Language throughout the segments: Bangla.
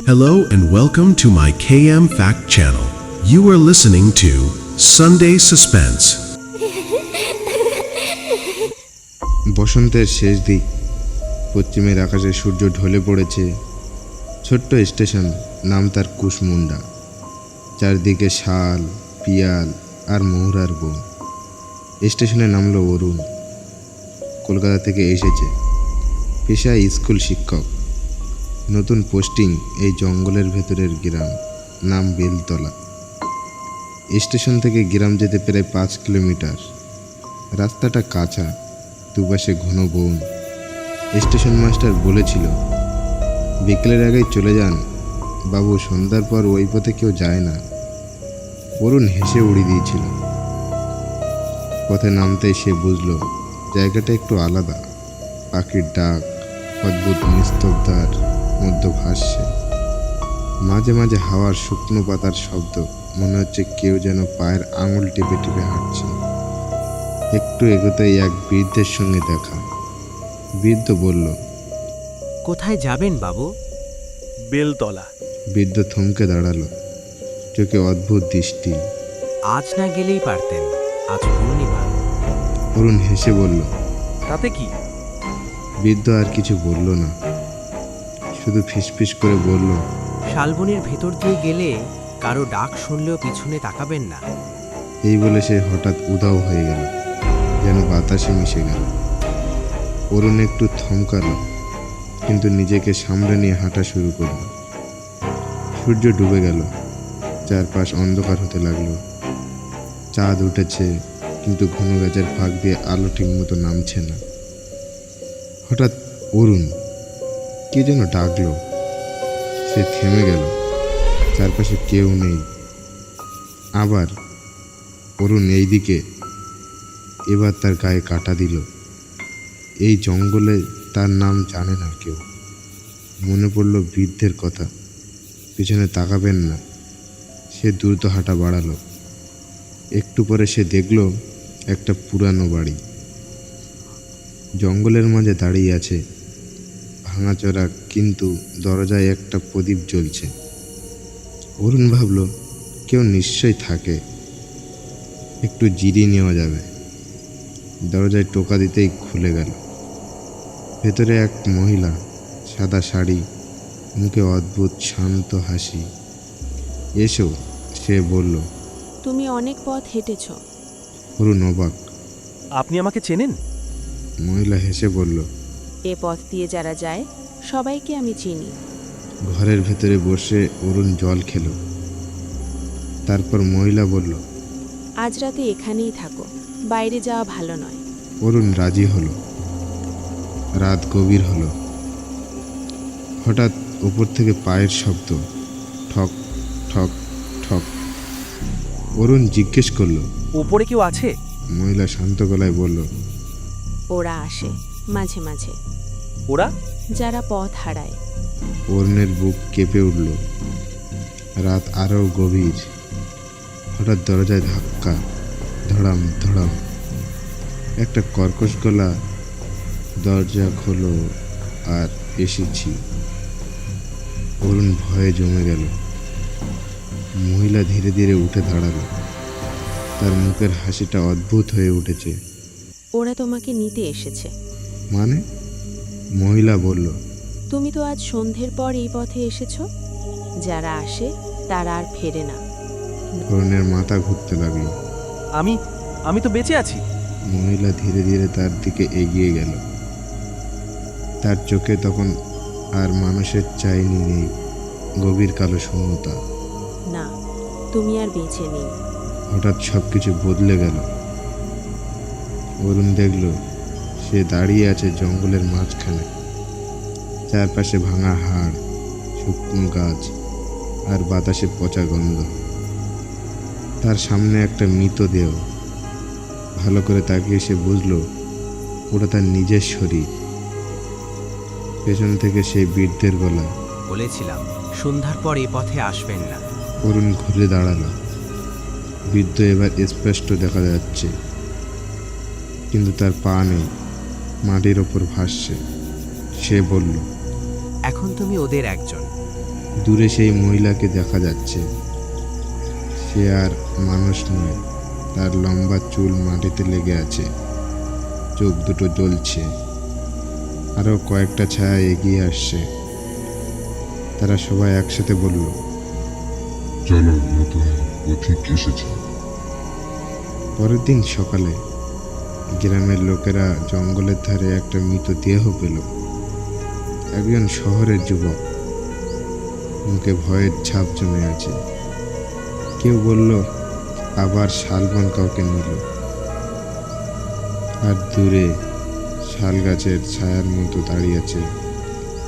Hello and welcome to my KM Fact channel. You are listening to Sunday Suspense. বসন্তের শেষ দিক, পশ্চিমের আকাশে সূর্য ঢলে পড়েছে। ছোট্ট স্টেশন, নাম তার কুশমুন্ডা। চারদিকে শাল, পিয়াল আর মহুরার বন। স্টেশনে নামলো অরুণ। কলকাতা থেকে এসেছে, পেশায় স্কুল শিক্ষক। নতুন পোস্টিং এই জঙ্গলের ভেতরের গ্রাম, নাম বেলতলা। স্টেশন থেকে গ্রাম যেতে প্রায় 5 কিলোমিটার। রাস্তাটা কাঁচা, দুপাশে ঘন বন। স্টেশন মাস্টার বলেছিল, বিকেলের আগেই চলে যান বাবু, সন্ধ্যার পর ওই পথে কেউ যায় না। অরুণ হেসে উড়িয়ে দিয়েছিল। পথে নামতেই সে বুঝল জায়গাটা একটু আলাদা। পাখির ডাক অদ্ভুত নিস্তব্ধতার মধ্যে ভাসছে। মাঝে মাঝে হাওয়ার শুকনো পাতার শব্দ, মনে হচ্ছে কেউ যেন পায়ের আঙুল টিপে টিপে হাঁটছে। একটু এগোতেই এক বৃদ্ধের সঙ্গে দেখা। বৃদ্ধ বলল, কোথায় যাবেন বাবু? বেলতলা। বৃদ্ধ থমকে দাঁড়ালো, চোখে অদ্ভুত দৃষ্টি। আজ না গেলেই পারতেন, আজ পূর্ণিমা। অরুণ হেসে বলল, তাতে কি? বৃদ্ধ আর কিছু বলল না, শুধু ফিসফিস করে বলল, শালবনের ভেতর দিয়ে গেলে কারো ডাক শুনলেও পিছনে তাকাবেন না। এই বলে সে হঠাৎ উধাও হয়ে গেল, যেন বাতাসে মিশে গেল। অরুণ একটু থমকালো, কিন্তু নিজেকে সামলে নিয়ে হাঁটা শুরু করল। সূর্য ডুবে গেল, চারপাশ অন্ধকার হতে লাগলো। চাঁদ উঠেছে, কিন্তু ঘন গাছের ফাঁক দিয়ে আলো ঠিকমতো নামছে না। হঠাৎ অরুণ কে যেন ডাকলো। সে থেমে গেল, চারপাশে কেউ নেই। আবার অরুণ এই দিকে। এবার তার গায়ে কাটা দিল। এই জঙ্গলে তার নাম জানে না কেউ। মনে পড়ল বৃদ্ধের কথা, পিছনে তাকাবেন না। সে দ্রুত হাঁটা বাড়ালো। একটু পরে সে দেখল একটা পুরানো বাড়ি জঙ্গলের মাঝে দাঁড়িয়ে আছে, ভাঙাচোরা, কিন্তু দরজায় একটা প্রদীপ জ্বলছে। অরুণ ভাবল, কেউ নিশ্চয়ই থাকে, একটু জিরিয়ে নেওয়া যাবে। দরজায় টোকা দিতেই খুলে গেল। ভেতরে এক মহিলা, সাদা শাড়ি, মুখে অদ্ভুত শান্ত হাসি। এসো, সে বলল। তুমি অনেক পথ হেঁটেছ। অরুণ অবাক। আপনি আমাকে চেনেন? মহিলা হেসে বলল, এ পথ দিয়ে যারা যায় সবাইকে আমি চিনি। ঘরের ভেতরে বসে অরুণ জল খেল। তারপর মহিলা বলল, আজ রাতে এখানেই থাকো, বাইরে যাওয়া ভালো নয়। অরুণ রাজি হলো। রাত গভীর হলো। হঠাৎ উপর থেকে পায়ের শব্দ, ঠক ঠক ঠক। অরুণ জিজ্ঞেস করল, উপরে কেউ আছে? মহিলা শান্ত গলায় বলল, ওরা আসে মাঝে মাঝে, ওরা? যারা পথ হারায়। অরুণের বুক কেঁপে উঠল। রাত আরও গভীর। হঠাৎ দরজায় ধাক্কা, ধড়াম ধড়াম। একটা কর্কশ গলা, দরজা খোলো আর এসেছি। অরুণ ভয়ে জমে গেল। মহিলা ধীরে ধীরে উঠে দাঁড়ালো। তার মুখের হাসিটা অদ্ভুত হয়ে উঠেছে। ওরা তোমাকে নিতে এসেছে। মানে? মহিলা বলল, তুমি তো আজ সন্ধ্যের পর এই পথে এসেছ। যারা আসে তারা আর ফেরে না। অরুণের মাথা ঘুরতে লাগলো। আমি তো বেঁচে আছি। মহিলা ধীরে ধীরে তার দিকে এগিয়ে গেল। তার চোখে তখন আর মানুষের চাইনি নেই, গভীর কালো শূন্যতা। না, তুমি আর বেঁচে নেই। হঠাৎ সব কিছু বদলে গেল। অরুণ দেখল সে দাঁড়িয়ে আছে জঙ্গলের মাঝখানে। চারপাশে ভাঙা হাড়, শুকনো গাছ আর বাতাসে পচা গন্ধ। তার সামনে একটা মৃতদেহ। ভালো করে তাকিয়ে সে বুঝল ওটা তার নিজের শরীর। পেছন থেকে সেই বৃদ্ধের গলা, বলেছিলাম সন্ধ্যার পর এই পথে আসবেন না। অরুণ ঘুরে দাঁড়ালো। বৃদ্ধ এবার স্পষ্ট দেখা যাচ্ছে, কিন্তু তার পা নেই, মাটির ওপর ভাসছে। সে বলল, এখন তুমি ওদের একজন। দূরে সেই মহিলাকে দেখা যাচ্ছে। সে আর মানুষ নয়, তার লম্বা চুল মাটিতে লেগে আছে, চোখ দুটো জ্বলছে। আরও কয়েকটা ছায়া এগিয়ে আসছে। তারা সবাই একসাথে বলল, চলো, নতুন পথিক এসেছে। পরের দিন সকালে গ্রামের লোকেরা জঙ্গলের ধারে একটা মৃতদেহ পেল। একজন শহরের যুবক, মুখে ভয়ের ছাপ জমে আছে। কেউ বলল আবার শালবন কাউকে নিল। আর দূরে শাল গাছের ছায়ার মতো দাঁড়িয়ে আছে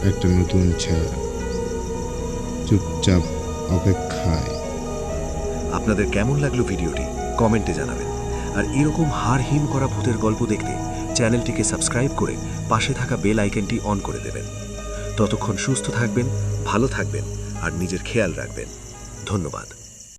একটা নতুন ছায়া, চুপচাপ অপেক্ষায়। আপনাদের কেমন লাগলো ভিডিওটি কমেন্টে জানাবেন। আর এরকম হাড় হিম করা ভূতের গল্প দেখতে চ্যানেলটিকে সাবস্ক্রাইব করে পাশে থাকা বেল আইকনটি অন করে দেবেন। ততক্ষণ সুস্থ থাকবেন, ভালো থাকবেন আর নিজের খেয়াল রাখবেন। ধন্যবাদ।